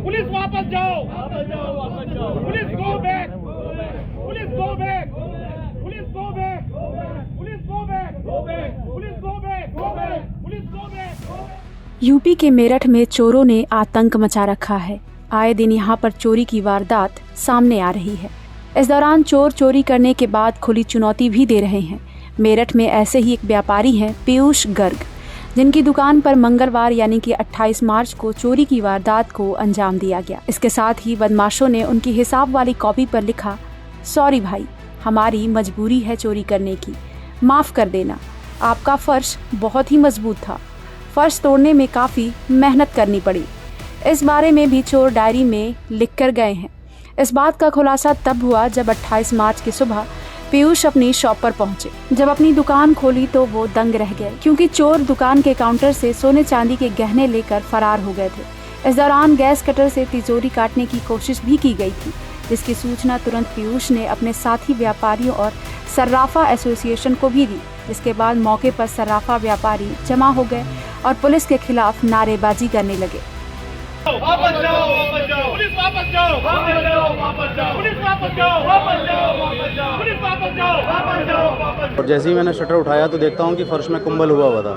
Police वापस जाओ, police go back, police go back, police go back, police go back, police go back, police go back. UP के मेरठ में चोरों ने आतंक मचा रखा है। आए दिन यहाँ पर चोरी की वारदात सामने आ रही है। इस दौरान चोर चोरी करने के बाद खुली चुनौती भी दे रहे हैं। मेरठ में ऐसे ही एक व्यापारी हैं पीयूष गर्ग, जिनकी दुकान पर मंगलवार यानी कि 28 मार्च को चोरी की वारदात को अंजाम दिया गया। इसके साथ ही बदमाशों ने उनकी हिसाब वाली कॉपी पर लिखा, सॉरी भाई, हमारी मजबूरी है चोरी करने की, माफ कर देना, आपका फर्श बहुत ही मजबूत था, फर्श तोड़ने में काफी मेहनत करनी पड़ी। इस बारे में भी चोर डायरी में लिख कर गए हैं। इस बात का खुलासा तब हुआ जब 28 मार्च की सुबह पीयूष अपनी शॉप पर पहुंचे। जब अपनी दुकान खोली तो वो दंग रह गए, क्योंकि चोर दुकान के काउंटर से सोने चांदी के गहने लेकर फरार हो गए थे। इस दौरान गैस कटर से तिजोरी काटने की कोशिश भी की गई थी, जिसकी सूचना तुरंत पीयूष ने अपने साथी व्यापारियों और सर्राफा एसोसिएशन को भी दी। जिसके बाद मौके पर सर्राफा व्यापारी जमा हो गए और पुलिस के खिलाफ नारेबाजी करने लगे। वापस जाओ, वापस जाओ, पुलिस वापस जाओ, वापस जाओ, वापस जाओ, पुलिस वापस जाओ, वापस जाओ, वापस जाओ, पुलिस वापस जाओ, वापस जाओ, वापस जाओ। और जैसे ही मैंने शटर उठाया तो देखता हूँ कि फर्श में कुंभल हुआ था,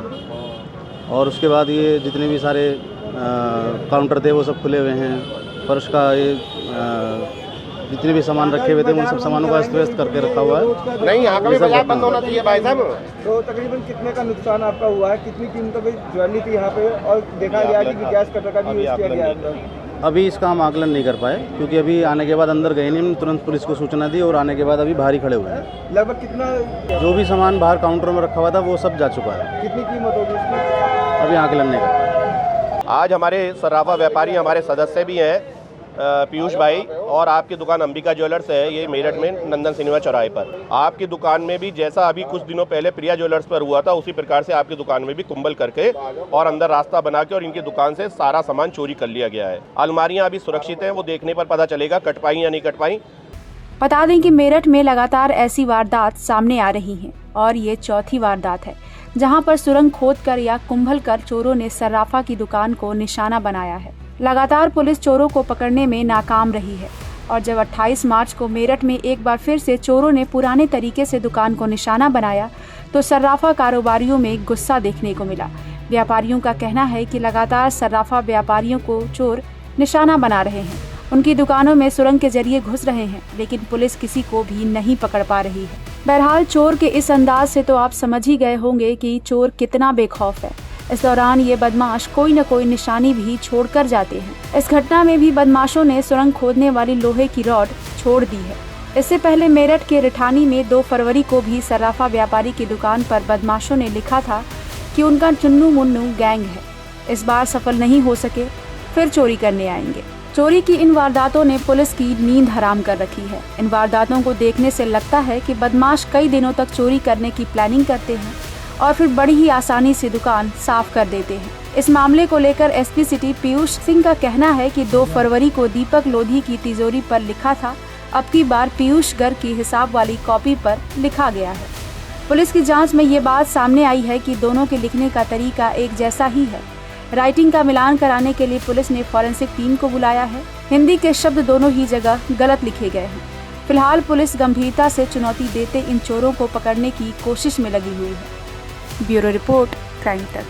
और उसके बाद ये जितने भी सारे काउंटर थे वो सब खुले हुए हैं। फर्श का ये जितने भी सामान रखे हुए थे उन सब सामानों का अस्त व्यस्त करके रखा हुआ है। नहीं, यहाँ का भी बाजार बंद होना चाहिए भाई साहब। तो तकरीबन कितने का नुकसान आपका हुआ है? कितनी कीमतों की ज्वेलरी थी यहाँ पे, और देखा गया कि गैस कटर का भी यूज़ किया गया है? अभी इसका हम आकलन नहीं कर पाए, क्योंकि अभी आने के बाद अंदर गए नहीं, हमने तुरंत पुलिस को सूचना दी और आने के बाद अभी बाहर ही खड़े हुए हैं। लगभग कितना, जो भी सामान बाहर काउंटर में रखा हुआ था वो सब जा चुका है। कितनी कीमत होगी उसकी? अभी आकलन नहीं कर पाए। आज हमारे सर्राफा व्यापारी हमारे सदस्य भी हैं पीयूष भाई, और आपकी दुकान अंबिका ज्वेलर्स है, ये मेरठ में नंदन सिनेमा चौराहे पर। आपकी दुकान में भी जैसा अभी कुछ दिनों पहले प्रिया ज्वेलर्स पर हुआ था, उसी प्रकार से आपकी दुकान में भी कुंभल करके और अंदर रास्ता बना के और इनकी दुकान से सारा सामान चोरी कर लिया गया है। अलमारियां अभी सुरक्षित हैं, वो देखने पर पता चलेगा कट पाई या नहीं कट पाई। बता दें कि मेरठ में लगातार ऐसी वारदात सामने आ रही हैं और ये चौथी वारदात है जहां पर सुरंग खोदकर या कुंभल कर चोरों ने सर्राफा की दुकान को निशाना बनाया है। लगातार पुलिस चोरों को पकड़ने में नाकाम रही है, और जब 28 मार्च को मेरठ में एक बार फिर से चोरों ने पुराने तरीके से दुकान को निशाना बनाया तो सर्राफा कारोबारियों में गुस्सा देखने को मिला। व्यापारियों का कहना है कि लगातार सर्राफा व्यापारियों को चोर निशाना बना रहे हैं, उनकी दुकानों में सुरंग के जरिए घुस रहे हैं, लेकिन पुलिस किसी को भी नहीं पकड़ पा रही है। बहरहाल चोर के इस अंदाज से तो आप समझ ही गए होंगे कि चोर कितना बेखौफ है। इस दौरान ये बदमाश कोई न कोई निशानी भी छोड़कर जाते हैं। इस घटना में भी बदमाशों ने सुरंग खोदने वाली लोहे की रॉड छोड़ दी है। इससे पहले मेरठ के रिठानी में 2 फरवरी को भी सर्राफा व्यापारी की दुकान पर बदमाशों ने लिखा था कि उनका चुन्नू मुन्नू गैंग है, इस बार सफल नहीं हो सके फिर चोरी करने आएंगे। चोरी की इन वारदातों ने पुलिस की नींद हराम कर रखी है। इन वारदातों को देखने से लगता है कि बदमाश कई दिनों तक चोरी करने की प्लानिंग करते हैं और फिर बड़ी ही आसानी से दुकान साफ कर देते हैं। इस मामले को लेकर एसपी सिटी पीयूष सिंह का कहना है कि 2 फरवरी को दीपक लोधी की तिजोरी पर लिखा था, अब की बार पीयूष गर्ग की हिसाब वाली कॉपी पर लिखा गया है। पुलिस की जांच में ये बात सामने आई है कि दोनों के लिखने का तरीका एक जैसा ही है। राइटिंग का मिलान कराने के लिए पुलिस ने फॉरेंसिक टीम को बुलाया है। हिंदी के शब्द दोनों ही जगह गलत लिखे गए हैं। फिलहाल पुलिस गंभीरता से चुनौती देते इन चोरों को पकड़ने की कोशिश में लगी हुई है। ब्यूरो रिपोर्ट, क्राइम तक।